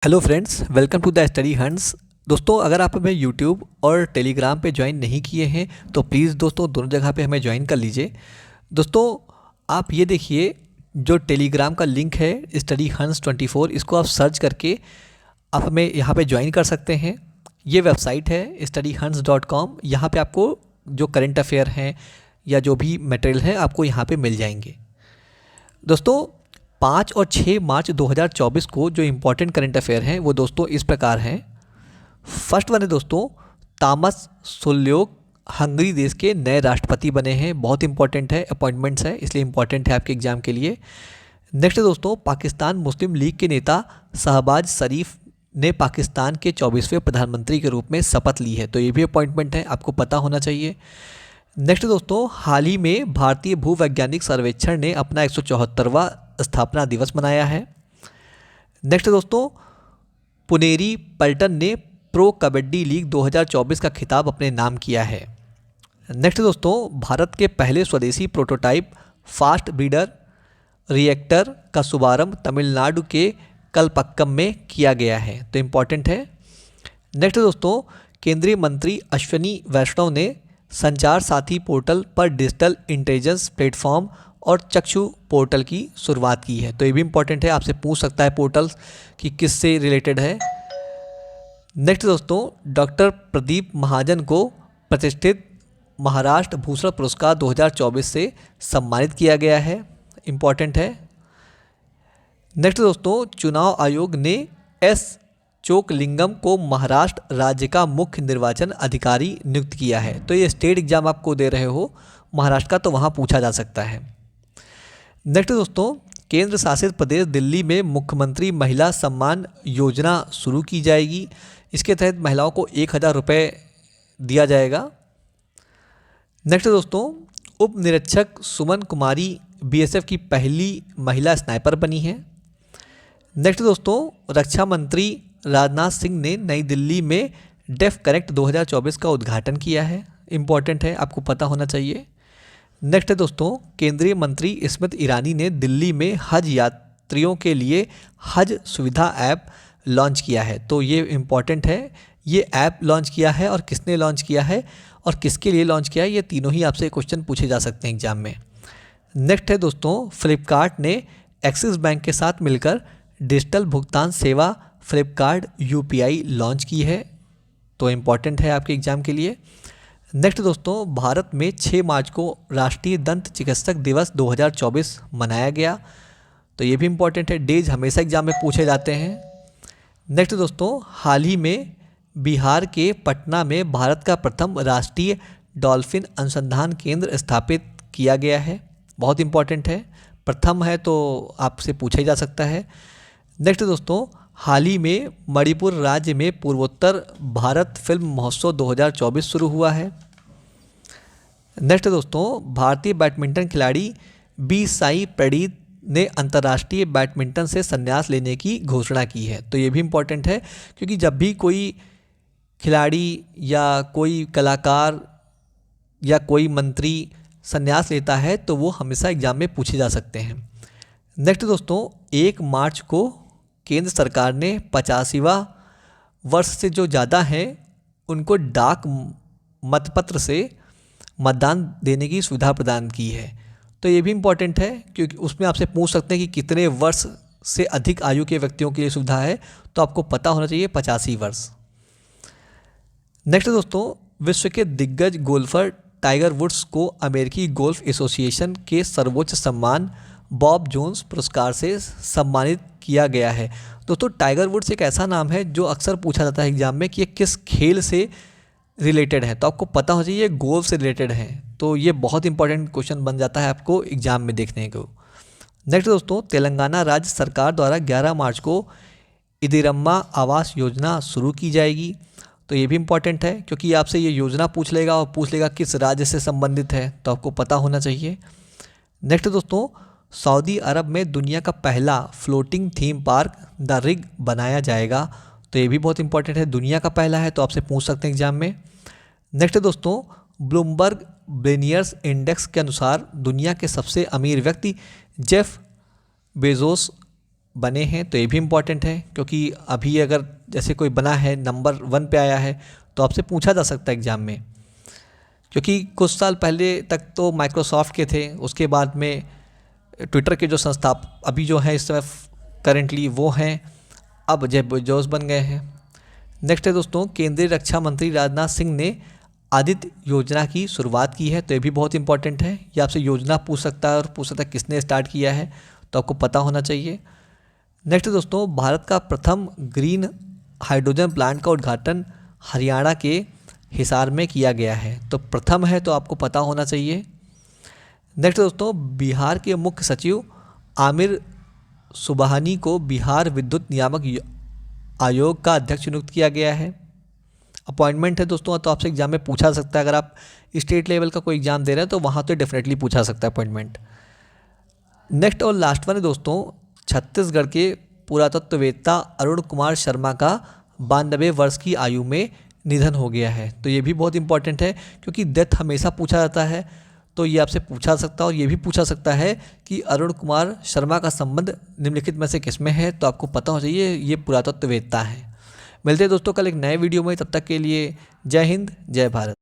Hello friends, welcome to the Study Hunts. दोस्तों, अगर आप हमें यूट्यूब और टेलीग्राम पे ज्वाइन नहीं किए हैं तो प्लीज़ दोस्तों दोनों जगह पे हमें ज्वाइन कर लीजिए। दोस्तों, आप ये देखिए, जो टेलीग्राम का लिंक है स्टडी हंट्स 24, इसको आप सर्च करके आप हमें यहाँ पे ज्वाइन कर सकते हैं। ये वेबसाइट है studyhunts.com। यहाँ पे आपको जो करंट अफेयर हैं या जो भी मटेरियल है आपको यहाँ पे मिल जाएंगे। दोस्तों, 5 और 6 मार्च 2024 को जो इम्पोर्टेंट करंट अफेयर हैं वो दोस्तों इस प्रकार हैं। फर्स्ट वन है दोस्तों, तामस सुल्योक हंगरी देश के नए राष्ट्रपति बने हैं। बहुत इंपॉर्टेंट है, अपॉइंटमेंट्स है इसलिए इंपॉर्टेंट है आपके एग्जाम के लिए। नेक्स्ट है दोस्तों, पाकिस्तान मुस्लिम लीग के नेता शहबाज शरीफ ने पाकिस्तान के 24वें प्रधानमंत्री के रूप में शपथ ली है, तो ये भी अपॉइंटमेंट है, आपको पता होना चाहिए। नेक्स्ट दोस्तों, हाल ही में भारतीय भूवैज्ञानिक सर्वेक्षण ने अपना 174वां स्थापना दिवस मनाया है। नेक्स्ट दोस्तों, पुनेरी पल्टन ने प्रो कबड्डी लीग 2024 का खिताब अपने नाम किया है। नेक्स्ट दोस्तों, भारत के पहले स्वदेशी प्रोटोटाइप फास्ट ब्रीडर रिएक्टर का शुभारंभ तमिलनाडु के कलपक्कम में किया गया है, तो इम्पॉर्टेंट है। नेक्स्ट दोस्तों, केंद्रीय मंत्री अश्विनी वैष्णव ने संचार साथी पोर्टल पर डिजिटल इंटेलिजेंस प्लेटफॉर्म और चक्षु पोर्टल की शुरुआत की है, तो ये भी इंपॉर्टेंट है, आपसे पूछ सकता है पोर्टल कि किससे रिलेटेड है। नेक्स्ट दोस्तों, डॉक्टर प्रदीप महाजन को प्रतिष्ठित महाराष्ट्र भूषण पुरस्कार 2024 से सम्मानित किया गया है, इंपॉर्टेंट है। नेक्स्ट दोस्तों, चुनाव आयोग ने एस चोकलिंगम को महाराष्ट्र राज्य का मुख्य निर्वाचन अधिकारी नियुक्त किया है, तो ये स्टेट एग्जाम आपको दे रहे हो महाराष्ट्र का तो वहाँ पूछा जा सकता है। नेक्स्ट दोस्तों, केंद्र शासित प्रदेश दिल्ली में मुख्यमंत्री महिला सम्मान योजना शुरू की जाएगी। इसके तहत महिलाओं को 1000 रुपये दिया जाएगा। नेक्स्ट दोस्तों, उप निरीक्षक सुमन कुमारी बीएसएफ की पहली महिला स्नाइपर बनी है। नेक्स्ट दोस्तों, रक्षा मंत्री राजनाथ सिंह ने नई दिल्ली में डेफ कनेक्ट 2024 का उद्घाटन किया है, इंपॉर्टेंट है, आपको पता होना चाहिए। नेक्स्ट है दोस्तों, केंद्रीय मंत्री स्मृति ईरानी ने दिल्ली में हज यात्रियों के लिए हज सुविधा ऐप लॉन्च किया है, तो ये इम्पॉर्टेंट है। ये ऐप लॉन्च किया है और किसने लॉन्च किया है और किसके लिए लॉन्च किया है, ये तीनों ही आपसे क्वेश्चन पूछे जा सकते हैं एग्जाम में। नेक्स्ट है दोस्तों, फ्लिपकार्ट ने एक्सिस बैंक के साथ मिलकर डिजिटल भुगतान सेवा फ्लिपकार्ट यूपीआई लॉन्च की है, तो इम्पॉर्टेंट है आपके एग्जाम के लिए। नेक्स्ट दोस्तों, भारत में 6 मार्च को राष्ट्रीय दंत चिकित्सक दिवस 2024 मनाया गया, तो ये भी इम्पॉर्टेंट है, डेज हमेशा एग्जाम में पूछे जाते हैं। नेक्स्ट दोस्तों, हाल ही में बिहार के पटना में भारत का प्रथम राष्ट्रीय डॉल्फिन अनुसंधान केंद्र स्थापित किया गया है, बहुत इम्पॉर्टेंट है, प्रथम है तो आपसे पूछा ही जा सकता है। नेक्स्ट दोस्तों, हाल ही में मणिपुर राज्य में पूर्वोत्तर भारत फिल्म महोत्सव 2024 शुरू हुआ है। नेक्स्ट दोस्तों, भारतीय बैडमिंटन खिलाड़ी बी साई प्रणीत ने अंतर्राष्ट्रीय बैडमिंटन से संन्यास लेने की घोषणा की है, तो ये भी इम्पॉर्टेंट है, क्योंकि जब भी कोई खिलाड़ी या कोई कलाकार या कोई मंत्री संन्यास लेता है तो वो हमेशा एग्जाम में पूछे जा सकते हैं। नेक्स्ट दोस्तों, 1 मार्च को केंद्र सरकार ने 85वां वर्ष से जो ज़्यादा हैं उनको डाक मतपत्र से मतदान देने की सुविधा प्रदान की है, तो ये भी इम्पॉर्टेंट है, क्योंकि उसमें आपसे पूछ सकते हैं कि कितने वर्ष से अधिक आयु के व्यक्तियों के लिए सुविधा है, तो आपको पता होना चाहिए 85 वर्ष। नेक्स्ट दोस्तों, विश्व के दिग्गज गोल्फर टाइगर वुड्स को अमेरिकी गोल्फ एसोसिएशन के सर्वोच्च सम्मान बॉब जोन्स पुरस्कार से सम्मानित किया गया है। दोस्तों, टाइगर वुड्स एक ऐसा नाम है जो अक्सर पूछा जाता है एग्जाम में कि ये किस खेल से रिलेटेड है, तो आपको पता हो चाहिए गोल्फ से रिलेटेड है, तो ये बहुत इंपॉर्टेंट क्वेश्चन बन जाता है आपको एग्जाम में देखने को। नेक्स्ट दोस्तों, तेलंगाना राज्य सरकार द्वारा 11 मार्च को इंदिरम्मा आवास योजना शुरू की जाएगी, तो ये भी इम्पॉर्टेंट है, क्योंकि आपसे ये योजना पूछ लेगा और पूछ लेगा किस राज्य से संबंधित है, तो आपको पता होना चाहिए। नेक्स्ट दोस्तों, सऊदी अरब में दुनिया का पहला floating theme park the rig बनाया जाएगा, तो ये भी बहुत इंपॉर्टेंट है, दुनिया का पहला है तो आपसे पूछ सकते हैं एग्जाम में। नेक्स्ट दोस्तों, ब्लूमबर्ग बिलियनियर्स इंडेक्स के अनुसार दुनिया के सबसे अमीर व्यक्ति जेफ बेजोस बने हैं तो ये भी इम्पॉर्टेंट है, क्योंकि अभी अगर जैसे कोई बना है नंबर 1 पे आया है तो आपसे पूछा जा सकता है एग्ज़ाम में। क्योंकि कुछ साल पहले तक तो माइक्रोसॉफ्ट के थे, उसके बाद में ट्विटर के जो संस्थापक अभी जो हैं इस समय करेंटली वो हैं, अब जेफ बेजोस बन गए हैं। नेक्स्ट है दोस्तों, केंद्रीय रक्षा मंत्री राजनाथ सिंह ने आदित्य योजना की शुरुआत की है, तो ये भी बहुत इंपॉर्टेंट है। ये आपसे योजना पूछ सकता है और पूछ सकता है किसने स्टार्ट किया है, तो आपको पता होना चाहिए। नेक्स्ट है दोस्तों, भारत का प्रथम ग्रीन हाइड्रोजन प्लांट का उद्घाटन हरियाणा के हिसार में किया गया है, तो प्रथम है तो आपको पता होना चाहिए। नेक्स्ट दोस्तों, बिहार के मुख्य सचिव आमिर सुबहानी को बिहार विद्युत नियामक आयोग का अध्यक्ष नियुक्त किया गया है। अपॉइंटमेंट है दोस्तों, तो आपसे एग्जाम में पूछा सकता है। अगर आप स्टेट लेवल का कोई एग्जाम दे रहे हैं तो वहाँ तो डेफिनेटली पूछा सकता है अपॉइंटमेंट। नेक्स्ट और लास्ट वन है दोस्तों, छत्तीसगढ़ के पुरातत्ववेत्ता अरुण कुमार शर्मा का 92 वर्ष की आयु में निधन हो गया है, तो ये भी बहुत इंपॉर्टेंट है, क्योंकि डेथ हमेशा पूछा जाता है। तो ये आपसे पूछा सकता है और ये भी पूछा सकता है कि अरुण कुमार शर्मा का संबंध निम्नलिखित में से किसमें है, तो आपको पता होना चाहिए ये पुरातत्ववेत्ता है। मिलते हैं दोस्तों कल एक नए वीडियो में, तब तक के लिए जय हिंद जय भारत।